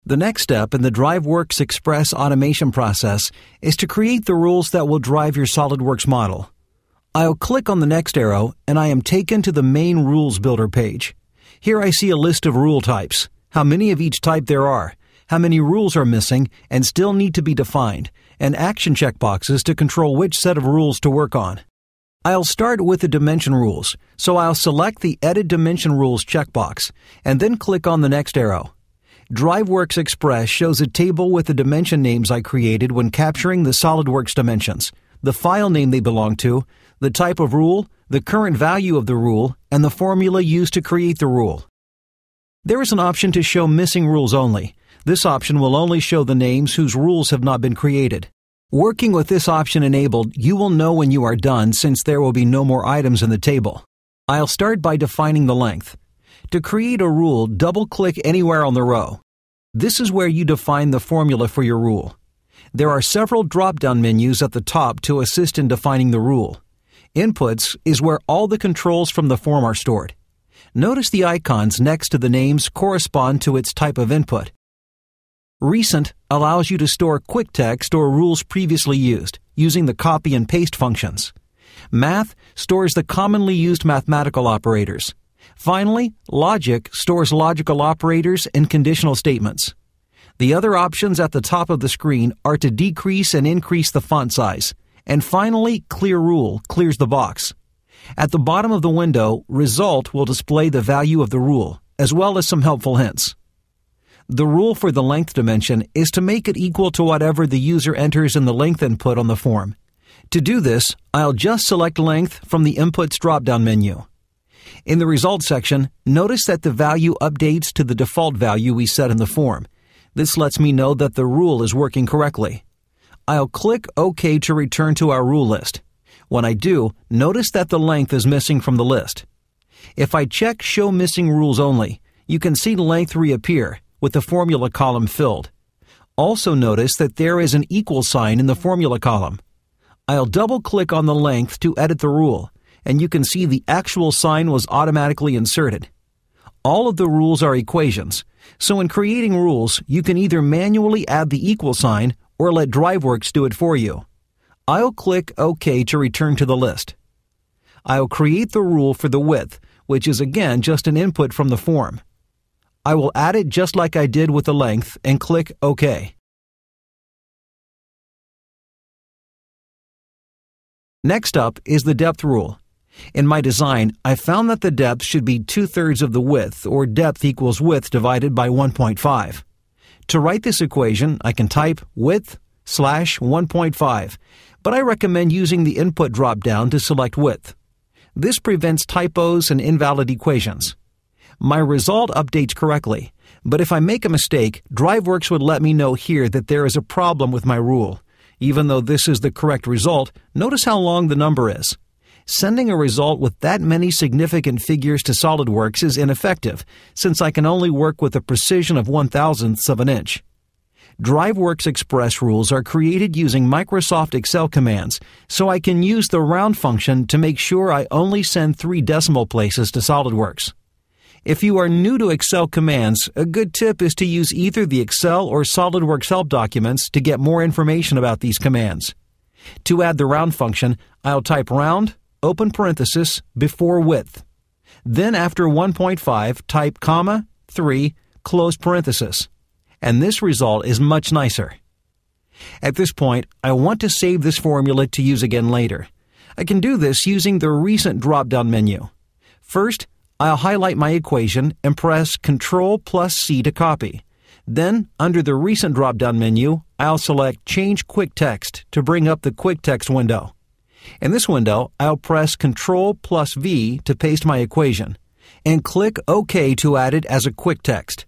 The next step in the DriveWorksXpress automation process is to create the rules that will drive your SOLIDWORKS model. I'll click on the next arrow and I am taken to the main Rules Builder page. Here I see a list of rule types, how many of each type there are, how many rules are missing and still need to be defined, and action checkboxes to control which set of rules to work on. I'll start with the dimension rules, so I'll select the Edit Dimension Rules checkbox and then click on the next arrow. DriveWorksXpress shows a table with the dimension names I created when capturing the SOLIDWORKS dimensions, the file name they belong to, the type of rule, the current value of the rule, and the formula used to create the rule. There is an option to show missing rules only. This option will only show the names whose rules have not been created. Working with this option enabled, you will know when you are done since there will be no more items in the table. I'll start by defining the length. To create a rule, double-click anywhere on the row. This is where you define the formula for your rule. There are several drop-down menus at the top to assist in defining the rule. Inputs is where all the controls from the form are stored. Notice the icons next to the names correspond to its type of input. Recent allows you to store quick text or rules previously used, using the copy and paste functions. Math stores the commonly used mathematical operators. Finally, Logic stores logical operators and conditional statements. The other options at the top of the screen are to decrease and increase the font size. And finally, Clear Rule clears the box. At the bottom of the window, Result will display the value of the rule, as well as some helpful hints. The rule for the length dimension is to make it equal to whatever the user enters in the length input on the form. To do this, I'll just select Length from the Inputs drop-down menu. In the Results section, notice that the value updates to the default value we set in the form. This lets me know that the rule is working correctly. I'll click OK to return to our rule list. When I do, notice that the length is missing from the list. If I check Show Missing Rules Only, you can see length reappear with the formula column filled. Also notice that there is an equal sign in the formula column. I'll double-click on the length to edit the rule, and you can see the actual sign was automatically inserted. All of the rules are equations, so in creating rules, you can either manually add the equal sign or let DriveWorks do it for you. I'll click OK to return to the list. I'll create the rule for the width, which is again just an input from the form. I will add it just like I did with the length and click OK. Next up is the depth rule. In my design, I found that the depth should be 2/3 of the width, or depth equals width divided by 1.5. To write this equation, I can type width / 1.5, but I recommend using the input drop-down to select width. This prevents typos and invalid equations. My result updates correctly, but if I make a mistake, DriveWorks would let me know here that there is a problem with my rule. Even though this is the correct result, notice how long the number is. Sending a result with that many significant figures to SOLIDWORKS is ineffective, since I can only work with a precision of 1/1000th of an inch. DriveWorksXpress rules are created using Microsoft Excel commands, so I can use the round function to make sure I only send 3 decimal places to SOLIDWORKS. If you are new to Excel commands, a good tip is to use either the Excel or SOLIDWORKS help documents to get more information about these commands. To add the round function, I'll type round, open parenthesis, before width. Then after 1.5, type comma, 3, close parenthesis. And this result is much nicer. At this point, I want to save this formula to use again later. I can do this using the Recent drop-down menu. First, I'll highlight my equation and press Ctrl+C to copy. Then, under the Recent drop-down menu, I'll select Change Quick Text to bring up the Quick Text window. In this window, I'll press Ctrl+V to paste my equation, and click OK to add it as a quick text.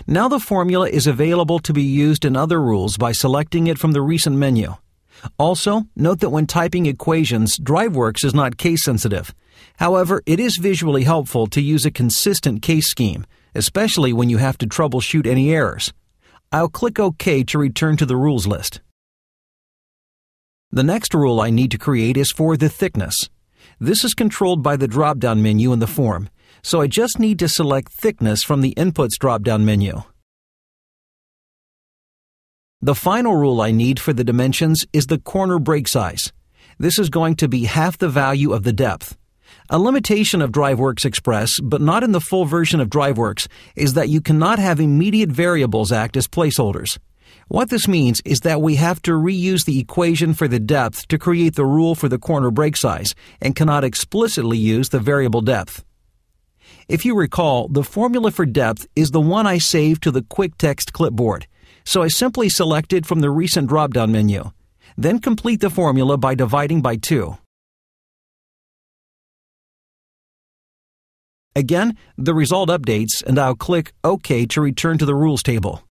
Now the formula is available to be used in other rules by selecting it from the Recent menu. Also, note that when typing equations, DriveWorks is not case-sensitive. However, it is visually helpful to use a consistent case scheme, especially when you have to troubleshoot any errors. I'll click OK to return to the rules list. The next rule I need to create is for the thickness. This is controlled by the drop-down menu in the form, so I just need to select thickness from the Inputs drop-down menu. The final rule I need for the dimensions is the corner break size. This is going to be half the value of the depth. A limitation of DriveWorksXpress, but not in the full version of DriveWorks, is that you cannot have immediate variables act as placeholders. What this means is that we have to reuse the equation for the depth to create the rule for the corner break size, and cannot explicitly use the variable depth. If you recall, the formula for depth is the one I saved to the quick text clipboard, so I simply select it from the recent drop-down menu. Then complete the formula by dividing by 2. Again, the result updates, and I'll click OK to return to the rules table.